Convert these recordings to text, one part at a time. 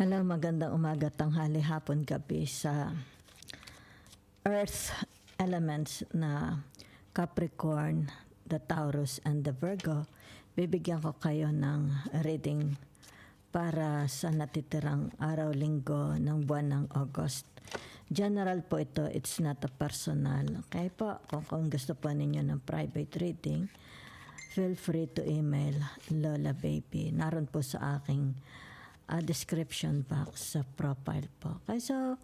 Hello, magandang umaga, tanghali, hapon, gabi sa Earth elements na Capricorn, the Taurus, and the Virgo. Bibigyan ko kayo ng reading para sa natitirang araw linggo ng buwan ng August. General po ito, it's not a personal. Kaya po, kung gusto po ninyo ng private reading, feel free to email Lola Baby. Naroon po sa aking description box sa profile po. Kaya so,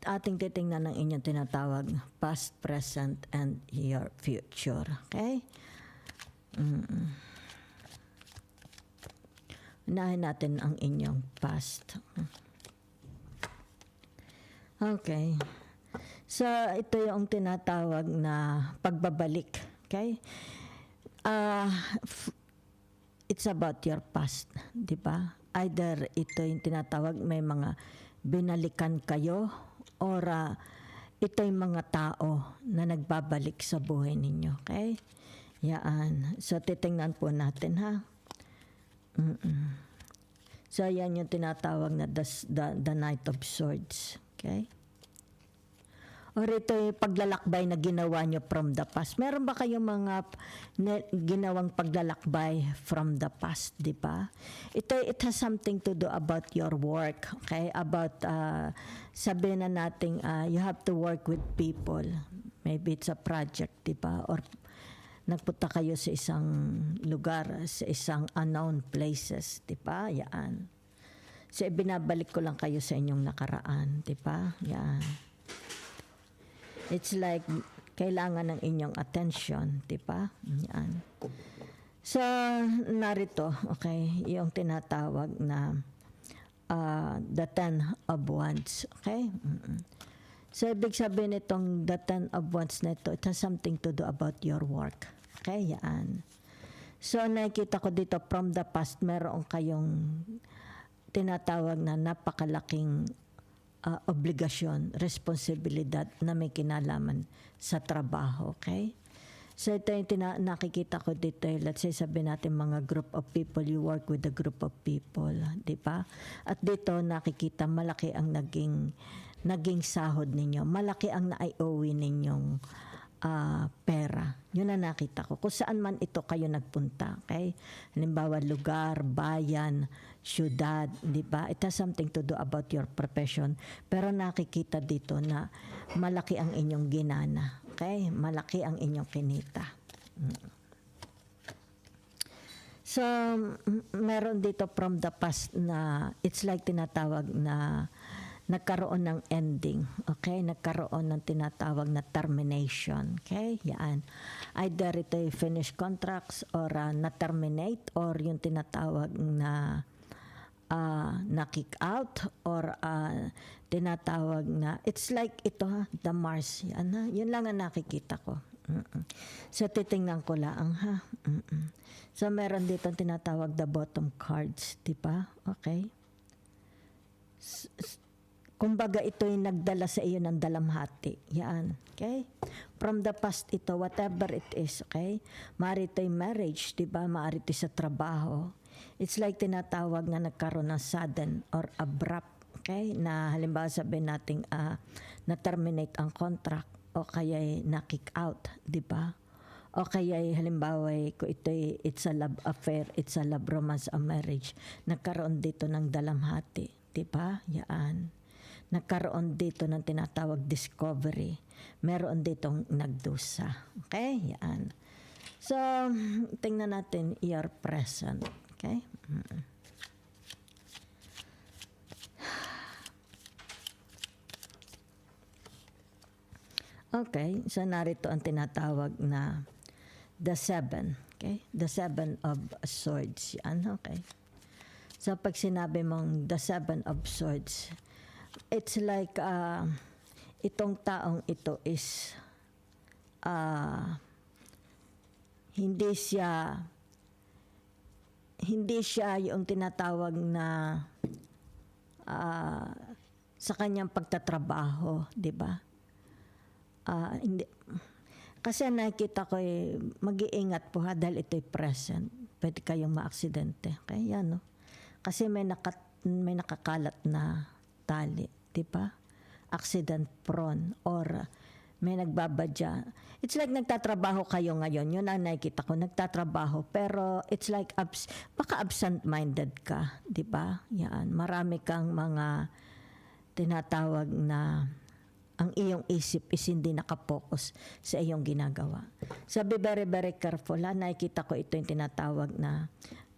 ating titingnan ng inyong tinatawag past, present, and your future. Okay? Unahin natin ang inyong past. Okay. So, ito yung tinatawag na pagbabalik. Okay? It's about your past, di ba? Either ito yung tinatawag may mga binalikan kayo or ito yung mga tao na nagbabalik sa buhay ninyo. Okay? Yan. So, titingnan po natin, ha? So, yan yung tinatawag na the Knight of Swords. Okay? Or ito yung paglalakbay na ginawa nyo from the past. Meron ba kayong mga ginawang paglalakbay from the past, di ba? It has something to do about your work, okay? About, sabihin na natin, you have to work with people. Maybe it's a project, di ba? Or nagpunta kayo sa isang lugar, sa isang unknown places, di ba? Yan. So, binabalik ko lang kayo sa inyong nakaraan, di ba? Yan. It's like, kailangan ng inyong attention, di ba? Yan. So, narito, okay, yung tinatawag na the Ten of Wands, okay? So, ibig sabihin itong the Ten of Wands na ito, it has something to do about your work. Okay, yan. So, nakikita ko dito, from the past, meron kayong tinatawag na napakalaking obligasyon, responsibilidad na may kinalaman sa trabaho, okay? So ito yung nakikita ko dito, let's say sabihin natin mga group of people, you work with a group of people, di ba? At dito nakikita malaki ang naging sahod ninyo, malaki ang nai-owe ninyong pera. Yun na nakita ko. Kung saan man ito kayo nagpunta, okay? Halimbawa, lugar, bayan, syudad, di ba? It has something to do about your profession. Pero nakikita dito na malaki ang inyong ginana, okay? Malaki ang inyong kinita. So, meron dito from the past na it's like tinatawag na nagkaroon ng ending, okay? Nagkaroon ng tinatawag na termination, okay? Yan. Either ito yung finished contracts or na-terminate or yung tinatawag na na-kick out or tinatawag na, it's like ito ha, the Mars. Yan, ha? Yun lang ang nakikita ko. So, titingnan ko lang, ha? So, meron dito tinatawag the bottom cards, di ba? Okay? Kumbaga ito yung nagdala sa iyo ng dalamhati. Yan. Okay? From the past ito, whatever it is, okay? Maaari ito yung marriage, di ba? Maaari ito sa trabaho. It's like tinatawag na nagkaroon ng sudden or abrupt, okay? Na halimbawa sabihin natin na-terminate ang contract o kaya na-kick out, di ba? O kaya halimbawa kung it's a love affair, it's a love romance, a marriage, nagkaroon dito ng dalamhati, di ba? Yan. Nagkaroon dito ng tinatawag discovery. Meron ditong nagdusa. Okay? Yan. So, tingnan natin your present. Okay? Okay. So, narito ang tinatawag na the seven. Okay? The seven of swords. Yan. Okay. So, pag sinabi mong the seven of swords, it's like itong taong ito is hindi siya yung tinatawag na sa kanyang pagtatrabaho, di ba? Hindi, kasi nakikita ko mag-iingat po ha dahil ito'y present. Pwede kayong maaksidente. Okay, yan no. Kasi may may nakakalat na tali, di ba? Accident prone or may nagbabadya. It's like nagtatrabaho kayo ngayon. Yun ang nakikita ko, nagtatrabaho. Pero it's like baka absent-minded ka, di ba? Yan. Marami kang mga tinatawag na ang iyong isip is hindi nakapokus sa iyong ginagawa. So be very, very careful. Nakikita ko ito yung tinatawag na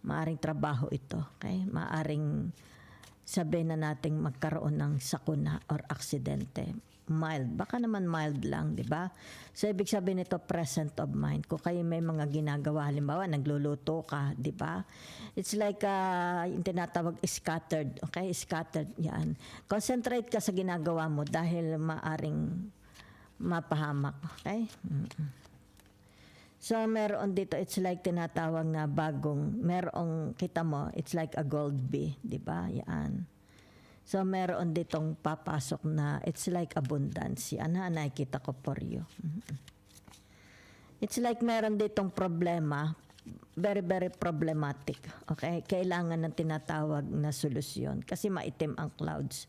maaring trabaho ito. Okay? Maaring sabihin na nating magkaroon ng sakuna or aksidente. Mild. Baka naman mild lang, di ba? So, ibig sabihin nito, present of mind. Kung kayo may mga ginagawa, halimbawa, nagluluto ka, di ba? It's like, yung tinatawag, scattered. Okay? Scattered, yan. Concentrate ka sa ginagawa mo dahil maaring mapahamak. Okay? So, meron dito, it's like tinatawag na bagong, merong, kita mo, it's like a gold bee, di ba? Yan. So, meron ditong papasok na it's like abundance. Yan ha, nakikita ko for you. It's like meron ditong problema, very, very problematic. Okay? Kailangan ng tinatawag na solusyon kasi maitim ang clouds.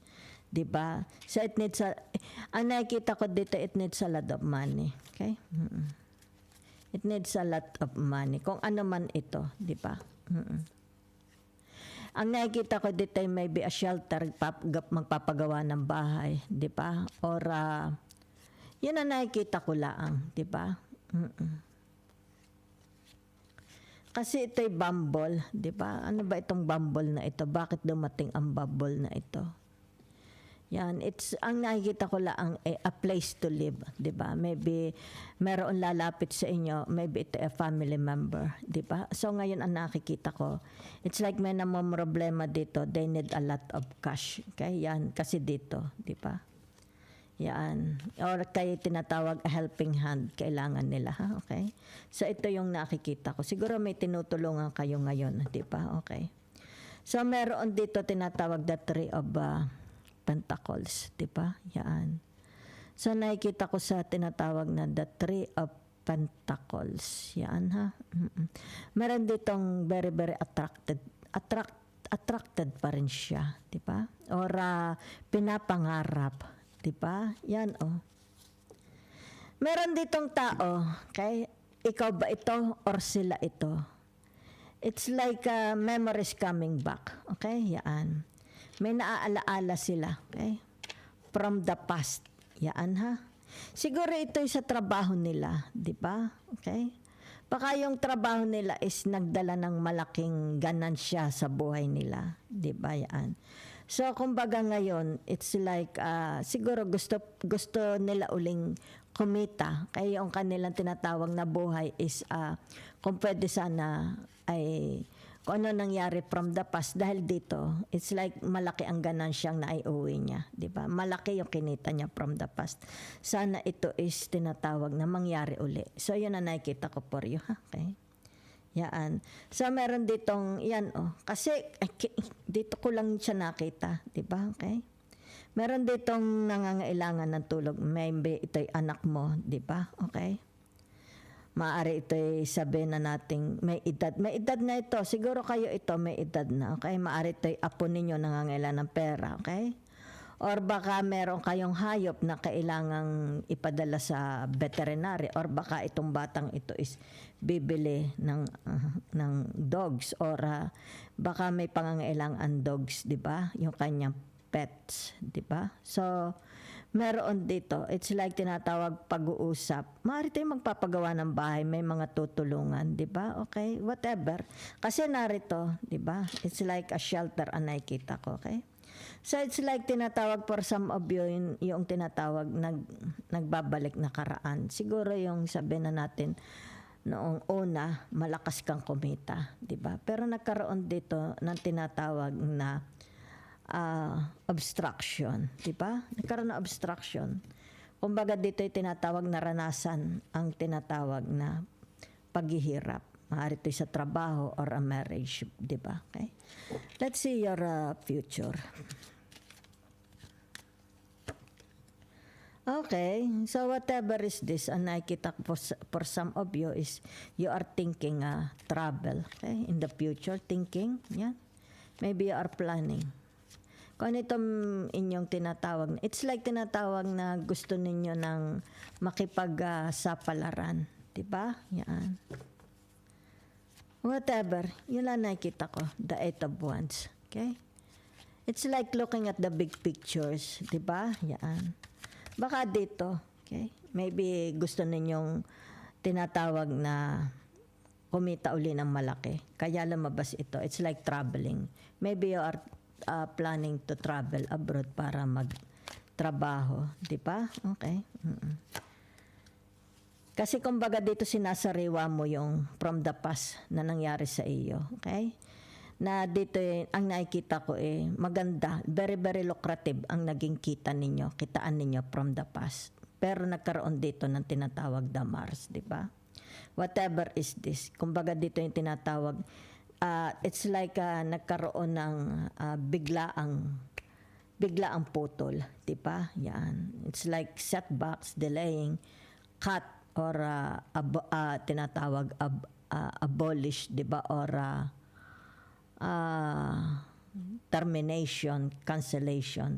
Diba? So, it needs ang nakikita ko dito, it needs a lot of money. Okay? It needs a lot of money. Kung ano man ito, di ba? Ang nakikita ko dito ay maybe a shelter, magpapagawa ng bahay, di ba? Or, yun ang nakikita ko lang, di ba? Kasi ito'y bumble, di ba? Ano ba itong bumble na ito? Bakit dumating ang bubble na ito? Yan, ang nakikita ko lang a place to live, di ba? Maybe meron lalapit sa inyo, maybe ito a family member, di ba? So ngayon ang nakikita ko, it's like may problema dito, they need a lot of cash. Okay, yan, kasi dito, di ba? Yan. Or kayo tinatawag a helping hand, kailangan nila, ha? Okay? So ito yung nakikita ko. Siguro may tinutulungan kayo ngayon, di ba? Okay. So meron dito tinatawag the tree of Pentacles, di ba? Yan. So nakikita ko sa tinatawag na the Three of Pentacles. Yan ha. Meron ditong very, very attracted pa rin siya, di ba? Or pinapangarap, di ba? Yan oh. Meron ditong tao, okay? Ikaw ba ito or sila ito? It's like memories coming back, okay? Yan. May naaalaala sila, okay? From the past. Yan ha. Siguro ito'y sa trabaho nila, di ba? Okay? Baka yung trabaho nila is nagdala ng malaking ganansya sa buhay nila, di ba? Yan. So, kumbaga ngayon, it's like, siguro gusto nila uling kumita. Kaya yung kanilang tinatawag na buhay is, kung pwede sana ay kung ano nangyari from the past dahil dito, it's like malaki ang ganansyang naiuwi niya, di ba? Malaki yung kinita niya from the past. Sana ito is tinatawag na mangyari uli. So, yun na nakikita ko for you, ha? Okay? Yan. So, meron ditong, yan, oh. Kasi, dito ko lang siya nakita, di ba? Okay? Meron ditong nangangailangan ng tulog. Maybe ito'y anak mo, di ba? Okay? Maaari ito'y sabihin na nating may edad. May edad na ito. Siguro kayo ito may edad na. Okay? Maaari ito'y apo ninyo nangangailangan ng pera. Okay? Or baka meron kayong hayop na kailangang ipadala sa veterinary. Or baka itong batang ito is bibili ng dogs. Or baka may pangangailangan dogs, di ba? Yung kanyang pets, di ba? So, meron dito, it's like tinatawag pag-uusap. Maaari tayong magpapagawa ng bahay, may mga tutulungan, di ba? Okay, whatever. Kasi narito, di ba? It's like a shelter ang nakikita ko, okay? So it's like tinatawag for some of you, yung tinatawag nagbabalik na karaan. Siguro yung sabihin na natin, noong una, malakas kang kumita, di ba? Pero nagkaroon dito ng tinatawag na obstruction, di ba? Nagkaroon ng obstruction. Kumbaga dito ay tinatawag na ranasan ang tinatawag na paghihirap. Maaari ito sa trabaho or a marriage, di ba? Okay? Let's see your future. Okay, so whatever is this, ang nakikita for some of you is you are thinking travel, okay? In the future, thinking, yeah? Maybe you are planning. Kung ano itong inyong tinatawag, it's like tinatawag na gusto ninyo ng makipag-sapalaran. Diba? Yan. Whatever. Yun lang nakikita ko. The Eight of Wands. Okay? It's like looking at the big pictures. Diba? Yan. Baka dito. Okay? Maybe gusto ninyong tinatawag na kumita uli ng malaki. Kaya lumabas ito. It's like traveling. Maybe you are planning to travel abroad para magtrabaho. Di ba? Okay. Kasi kumbaga dito sinasariwa mo yung from the past na nangyari sa iyo. Okay? Na dito ang nakikita ko maganda, very very lucrative ang naging kita ninyo, kitaan ninyo from the past. Pero nagkaroon dito ng tinatawag na Mars, di ba? Whatever is this. Kumbaga dito yung tinatawag it's like nagkaroon ng biglaang putol, di ba? Yan. It's like setbacks, delaying, cut or tinatawag abolish, di ba? Or termination, cancellation,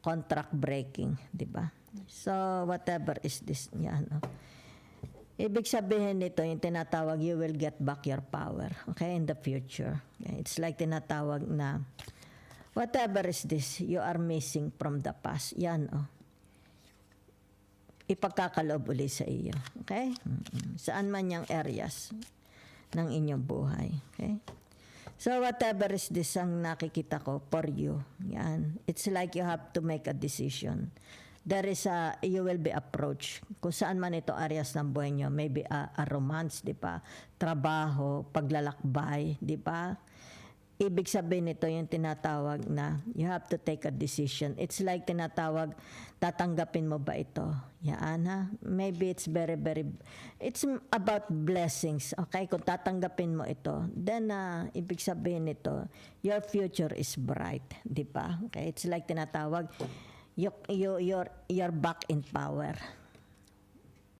contract breaking, di ba? So whatever is this, yan. Ibig sabihin nito, yung tinatawag, you will get back your power, okay, in the future. Okay? It's like tinatawag na, whatever is this, you are missing from the past. Yan, ipagkakaloob uli sa iyo, okay? Saan man yung areas ng inyong buhay, okay? So, whatever is this ang nakikita ko for you, yan. It's like you have to make a decision. There is you will be approached kung saan man ito areas ng buhay nyo, maybe a romance, di ba? Trabaho, paglalakbay, di ba? Ibig sabihin nito yung tinatawag na you have to take a decision. It's like tinatawag, tatanggapin mo ba ito? Yan ha? Maybe it's very, very, it's about blessings. Okay? Kung tatanggapin mo ito, then ibig sabihin nito, your future is bright. Di ba? Okay? It's like tinatawag, you're back in power.